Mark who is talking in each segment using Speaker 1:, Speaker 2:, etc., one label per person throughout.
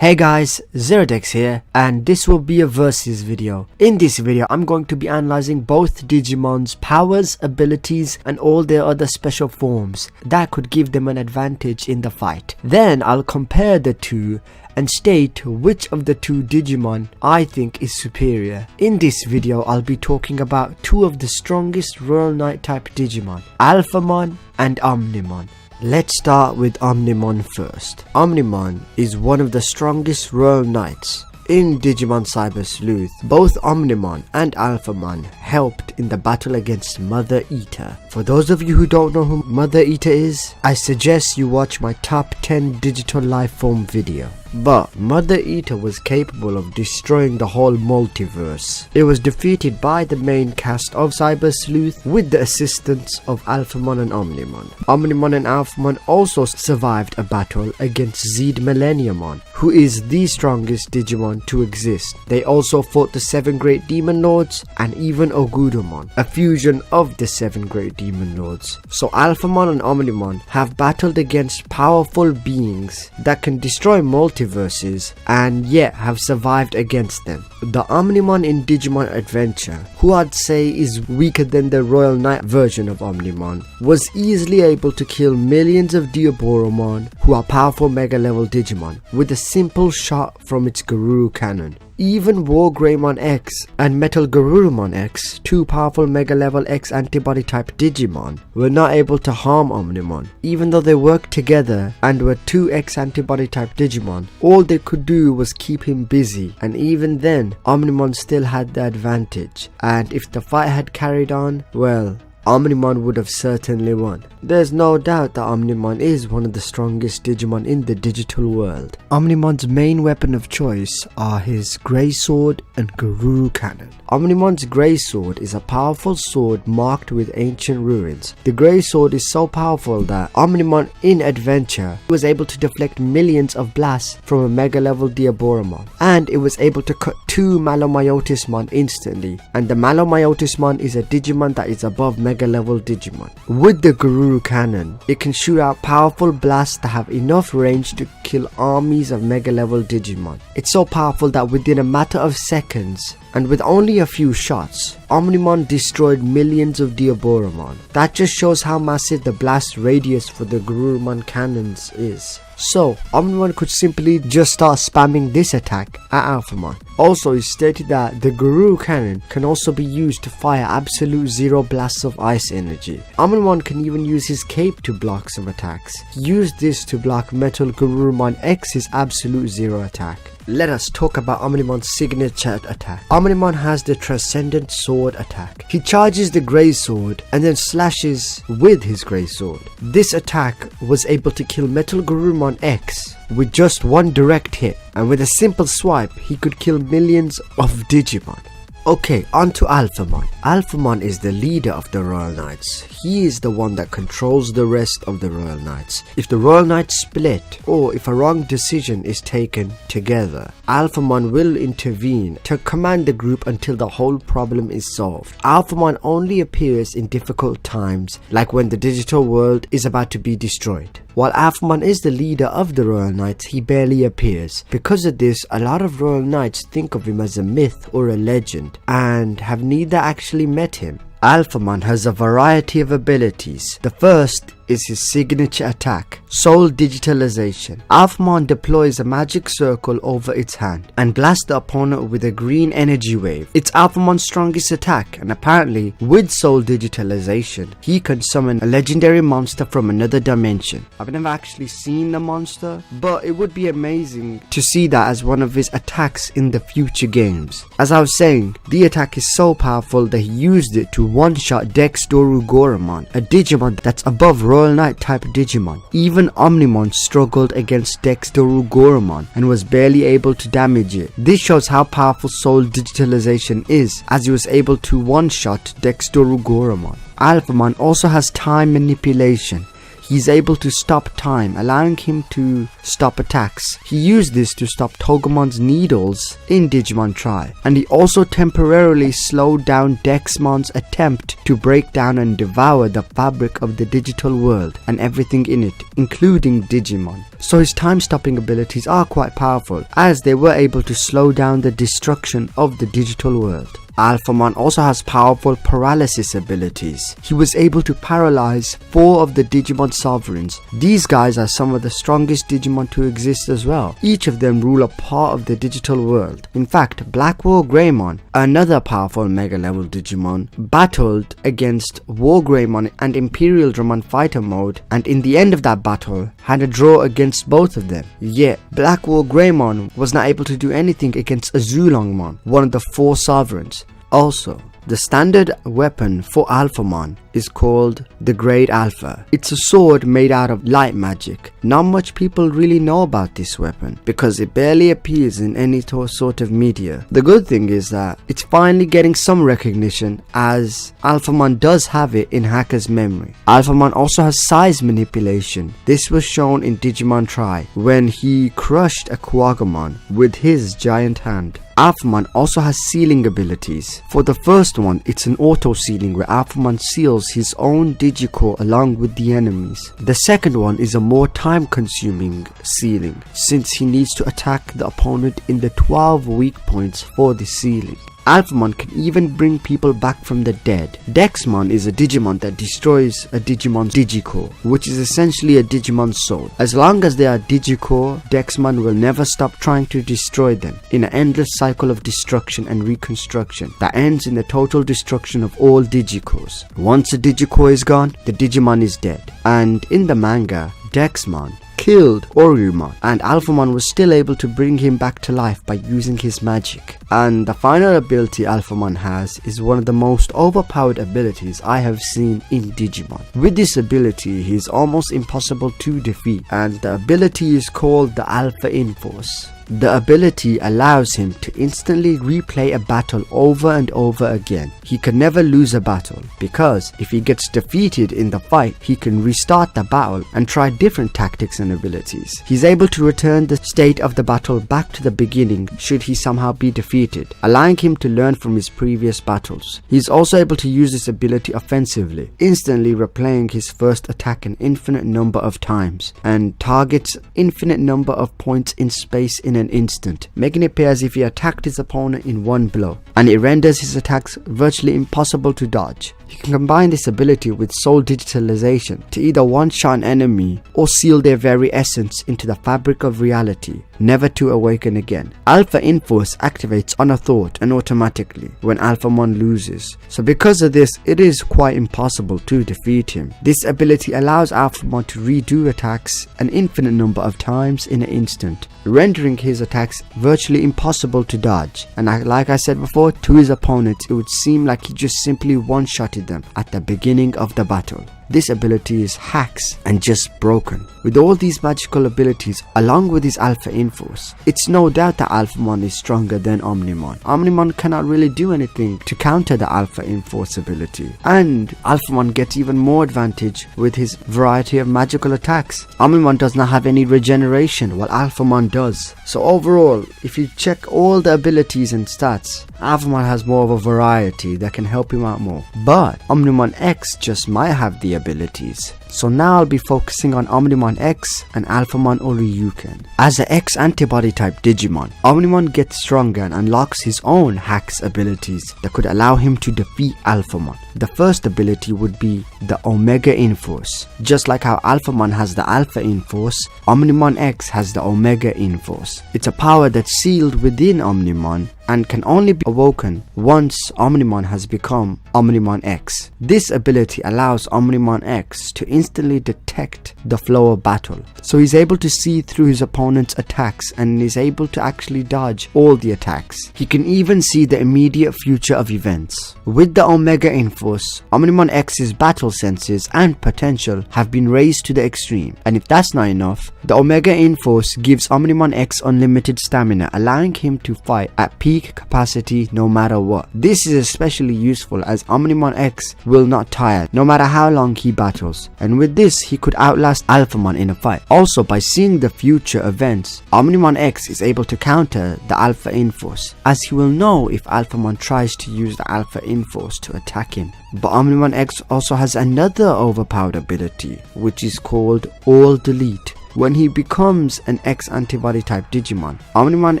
Speaker 1: Hey guys, ZeroDex here, and this will be a versus video. In this video, I'm going to be analyzing both Digimon's powers, abilities, and all their other special forms that could give them an advantage in the fight. Then I'll compare the two and state which of the two Digimon I think is superior. In this video, I'll be talking about two of the strongest Royal Knight type Digimon, Alphamon and Omnimon. Let's start with Omnimon first. Omnimon is one of the strongest Royal Knights. In Digimon Cyber Sleuth, both Omnimon and Alphamon helped in the battle against Mother Eater. For those of you who don't know who Mother Eater is, I suggest you watch my top 10 digital life form video. But Mother Eater was capable of destroying the whole multiverse. It was defeated by the main cast of Cyber Sleuth with the assistance of Alphamon and Omnimon. Omnimon and Alphamon also survived a battle against ZeroDex, who is the strongest Digimon to exist. They also fought the 7 Great Demon Lords and even Ogudamon, a fusion of the 7 Great Demon Lords. So Alphamon and Omnimon have battled against powerful beings that can destroy multiverses and yet have survived against them. The Omnimon in Digimon Adventure, who I'd say is weaker than the Royal Knight version of Omnimon, was easily able to kill millions of Diaboromon, who are powerful mega level Digimon, with a simple shot from its Garuru cannon. Even Wargreymon X and Metal Garurumon X, two powerful Mega Level X antibody type Digimon, were not able to harm Omnimon. Even though they worked together and were two X antibody type Digimon, all they could do was keep him busy, and even then, Omnimon still had the advantage, and if the fight had carried on, well, Omnimon would have certainly won. There's no doubt that Omnimon is one of the strongest Digimon in the digital world. Omnimon's main weapon of choice are his Grey Sword and Garuru Cannon. Omnimon's Grey Sword is a powerful sword marked with ancient ruins. The Grey Sword is so powerful that Omnimon in Adventure was able to deflect millions of blasts from a Mega level Diaboromon, and it was able to cut 2 Malomyotismon instantly, and the Malomyotismon is a Digimon that is above Mega level Digimon. With the Garuru Cannon, it can shoot out powerful blasts that have enough range to kill armies of Mega level Digimon. It's so powerful that within a matter of seconds, and with only a few shots, Omnimon destroyed millions of Diaboromon. That just shows how massive the blast radius for the Garurumon cannons is. So, Omnimon could simply just start spamming this attack at Alphamon. Also, it stated that the Garuru Cannon can also be used to fire absolute zero blasts of ice energy. Omnimon can even use his cape to block some attacks. He used this to block Metal Garurumon X's absolute zero attack. Let us talk about Omnimon's signature attack. Omnimon has the Transcendent Sword attack. He charges the Grey Sword and then slashes with his Grey Sword. This attack was able to kill Metal Garurumon X with just one direct hit, and with a simple swipe he could kill millions of Digimon. Okay, on to Alphamon. Alphamon is the leader of the Royal Knights. He is the one that controls the rest of the Royal Knights. If the Royal Knights split, or if a wrong decision is taken together, Alphamon will intervene to command the group until the whole problem is solved. Alphamon only appears in difficult times, like when the digital world is about to be destroyed. While Alphamon is the leader of the Royal Knights, he barely appears. Because of this, a lot of Royal Knights think of him as a myth or a legend, and have neither actually met him. Alphamon has a variety of abilities. The first is his signature attack, Soul Digitalization. Alphamon deploys a magic circle over its hand and blasts the opponent with a green energy wave. It's Alphamon's strongest attack, and apparently with Soul Digitalization, he can summon a legendary monster from another dimension. I've never actually seen the monster, but it would be amazing to see that as one of his attacks in the future games. As I was saying, the attack is so powerful that he used it to one-shot Dex Dorugoromon, a Digimon that's above Royal Knight type Digimon. Even Omnimon struggled against Dex Dorugoromon and was barely able to damage it. This shows how powerful Soul Digitalization is, as he was able to one-shot Dex Dorugoromon. Alphamon also has time manipulation. he's able to stop time, allowing him to stop attacks. He used this to stop Togemon's needles in Digimon Tri, and he also temporarily slowed down Dexmon's attempt to break down and devour the fabric of the digital world and everything in it, including Digimon. So his time-stopping abilities are quite powerful, as they were able to slow down the destruction of the digital world. Alphamon also has powerful paralysis abilities. He was able to paralyze 4 of the Digimon Sovereigns. These guys are some of the strongest Digimon to exist as well. Each of them rule a part of the digital world. In fact, Black War Greymon, another powerful Mega level Digimon, battled against War Greymon and Imperial Dramon Fighter mode, and in the end of that battle, had a draw against both of them. Yet, Black War Greymon was not able to do anything against Azulongmon, one of the 4 Sovereigns. Also, the standard weapon for Alphamon is called the Great Alpha. It's a sword made out of light magic. Not much people really know about this weapon because it barely appears in any sort of media. The good thing is that it's finally getting some recognition, as Alphamon does have it in Hacker's memory. Alphamon also has size manipulation. This was shown in Digimon Tri when he crushed a Quagamon with his giant hand. Alphamon also has sealing abilities. For the first one, it's an auto sealing where Alphamon seals his own Digicore along with the enemies. The second one is a more time consuming sealing, since he needs to attack the opponent in the 12 weak points for the sealing. Alphamon can even bring people back from the dead. Dexmon is a Digimon that destroys a Digimon's Digicore, which is essentially a Digimon's soul. As long as they are Digicore, Dexmon will never stop trying to destroy them in an endless cycle of destruction and reconstruction that ends in the total destruction of all Digicores. Once a Digicore is gone, the Digimon is dead. And in the manga, Dexmon killed Orumon, and Alphamon was still able to bring him back to life by using his magic. And the final ability Alphamon has is one of the most overpowered abilities I have seen in Digimon. With this ability, he is almost impossible to defeat, and the ability is called the Alpha Enforce. The ability allows him to instantly replay a battle over and over again. He can never lose a battle, because if he gets defeated in the fight, he can restart the battle and try different tactics and abilities. He's able to return the state of the battle back to the beginning should he somehow be defeated, allowing him to learn from his previous battles. He's also able to use this ability offensively, instantly replaying his first attack an infinite number of times, and targets infinite number of points in space in an instant, making it appear as if he attacked his opponent in one blow, and it renders his attacks virtually impossible to dodge. He can combine this ability with soul digitalization to either one-shot an enemy or seal their very essence into the fabric of reality, never to awaken again. Alpha Enforce activates on a thought and automatically when Alphamon loses, so because of this, it is quite impossible to defeat him. This ability allows Alphamon to redo attacks an infinite number of times in an instant, rendering his attacks virtually impossible to dodge. And like I said before, to his opponents, it would seem like he just simply one-shotted them at the beginning of the battle. This ability is hacks and just broken. With all these magical abilities along with his Alpha Enforce, it's no doubt that Alphamon is stronger than Omnimon. Omnimon cannot really do anything to counter the Alpha Enforce ability, and Alphamon gets even more advantage with his variety of magical attacks. Omnimon does not have any regeneration while Alphamon does. So overall, if you check all the abilities and stats, Alphamon has more of a variety that can help him out more. But Omnimon X just might have the abilities. So now I'll be focusing on Omnimon X and Alphamon Oryuken. As an X antibody type Digimon, Omnimon gets stronger and unlocks his own hacks abilities that could allow him to defeat Alphamon. The first ability would be the Omega Enforce. Just like how Alphamon has the Alpha Enforce, Omnimon X has the Omega Enforce. It's a power that's sealed within Omnimon and can only be awoken once Omnimon has become Omnimon X. This ability allows Omnimon X to instantly detect the flow of battle, so he's able to see through his opponent's attacks and is able to actually dodge all the attacks. He can even see the immediate future of events. With the Omega Enforce, Omnimon X's battle senses and potential have been raised to the extreme, and if that's not enough, the Omega Enforce gives Omnimon X unlimited stamina, allowing him to fight at peak capacity no matter what. This is especially useful as Omnimon X will not tire no matter how long he battles, and and with this he could outlast Alphamon in a fight. Also, by seeing the future events, Omnimon X is able to counter the Alpha Inforce, as he will know if Alphamon tries to use the Alpha Inforce to attack him. But Omnimon X also has another overpowered ability, which is called All Delete. When he becomes an X antibody type Digimon, Omnimon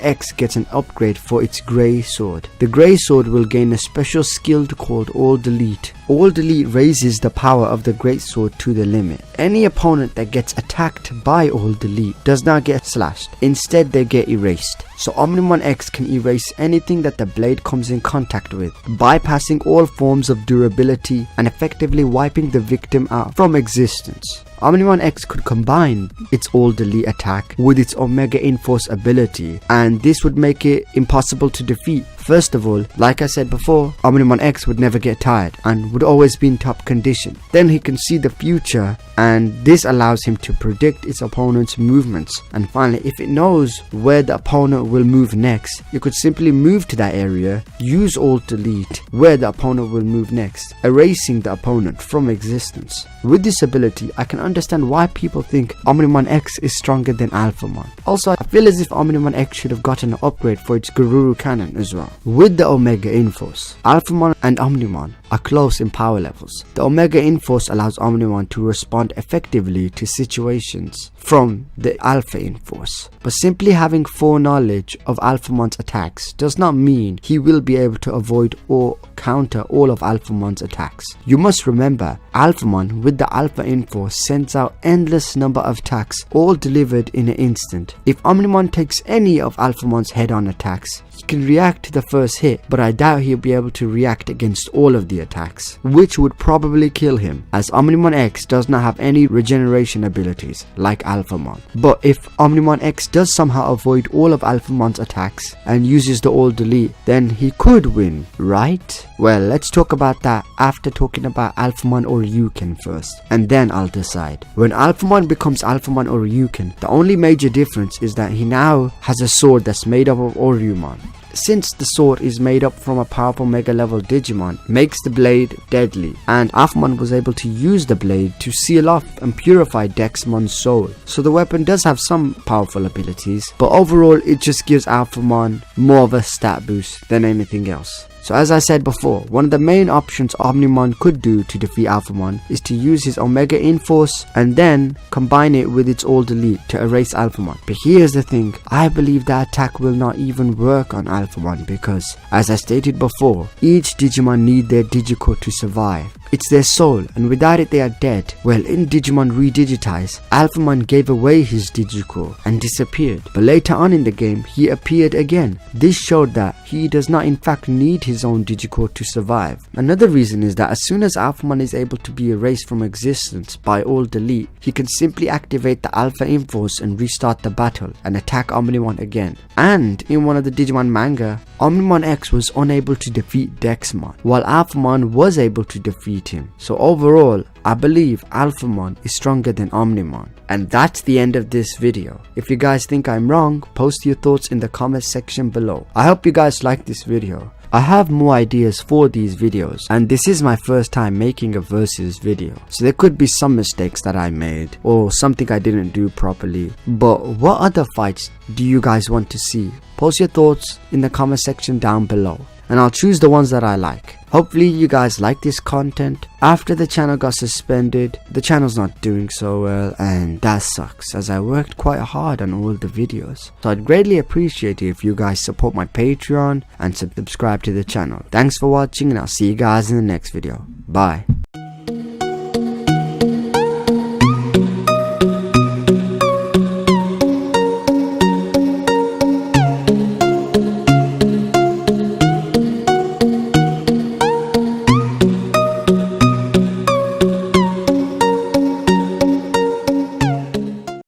Speaker 1: X gets an upgrade for its Grey Sword. The Grey Sword will gain a special skill called All Delete. All Delete raises the power of the Great Sword to the limit. Any opponent that gets attacked by All Delete does not get slashed. Instead, they get erased. So Omnimon X can erase anything that the blade comes in contact with, bypassing all forms of durability and effectively wiping the victim out from existence. Omnimon X could combine its All Delete attack with its Omega Inforce ability, and this would make it impossible to defeat. First of all, like I said before, Omnimon X would never get tired and would always be in top condition. Then he can see the future, and this allows him to predict its opponent's movements. And finally, if it knows where the opponent will move next, you could simply move to that area, use Alt Delete where the opponent will move next, erasing the opponent from existence. With this ability, I can understand why people think Omnimon X is stronger than Alphamon. Also, I feel as if Omnimon X should have gotten an upgrade for its Garuru cannon as well. With the Omega Inforce, Alphamon and Omnimon are close in power levels. The Omega Inforce allows Omnimon to respond effectively to situations from the Alpha Inforce. But simply having foreknowledge of Alphamon's attacks does not mean he will be able to avoid or counter all of Alphamon's attacks. You must remember, Alphamon with the Alpha Inforce sends out endless number of attacks, all delivered in an instant. If Omnimon takes any of Alphamon's head-on attacks, he can react to the first hit, but I doubt he'll be able to react against all of the attacks, which would probably kill him, as Omnimon X does not have any regeneration abilities like Alphamon. But if Omnimon X does somehow avoid all of Alphamon's attacks and uses the All Delete, then he could win, right? Well, let's talk about that after talking about Alphamon or Ryuken first, and then I'll decide. When Alphamon becomes Alphamon or Ryuken, the only major difference is that he now has a sword that's made up of Oriyumon. Since the sword is made up from a powerful Mega level Digimon, makes the blade deadly, and Alphamon was able to use the blade to seal off and purify Dexmon's soul. So the weapon does have some powerful abilities, but overall it just gives Alphamon more of a stat boost than anything else. So as I said before, one of the main options Omnimon could do to defeat Alphamon is to use his Omega Inforce and then combine it with its All Delete to erase Alphamon. But here's the thing, I believe that attack will not even work on Alphamon because, as I stated before, each Digimon need their Digicore to survive. It's their soul, and without it they are dead. Well, in Digimon Redigitize, Alphamon gave away his Digicore and disappeared. But later on in the game, he appeared again. This showed that he does not in fact need his own Digicore to survive. Another reason is that as soon as Alphamon is able to be erased from existence by All Delete, he can simply activate the Alpha Inforce and restart the battle and attack Omnimon again. And in one of the Digimon manga, Omnimon X was unable to defeat Dexmon, while Alphamon was able to defeat him. So overall, I believe Alphamon is stronger than Omnimon. And that's the end of this video. If you guys think I'm wrong, post your thoughts in the comment section below. I hope you guys like this video. I have more ideas for these videos, and this is my first time making a versus video, so there could be some mistakes that I made or something I didn't do properly. But what other fights do you guys want to see? Post your thoughts in the comment section down below, and I'll choose the ones that I like. Hopefully you guys like this content. After the channel got suspended, the channel's not doing so well, and that sucks as I worked quite hard on all the videos. So I'd greatly appreciate it if you guys support my Patreon and subscribe to the channel. Thanks for watching, and I'll see you guys in the next video. Bye.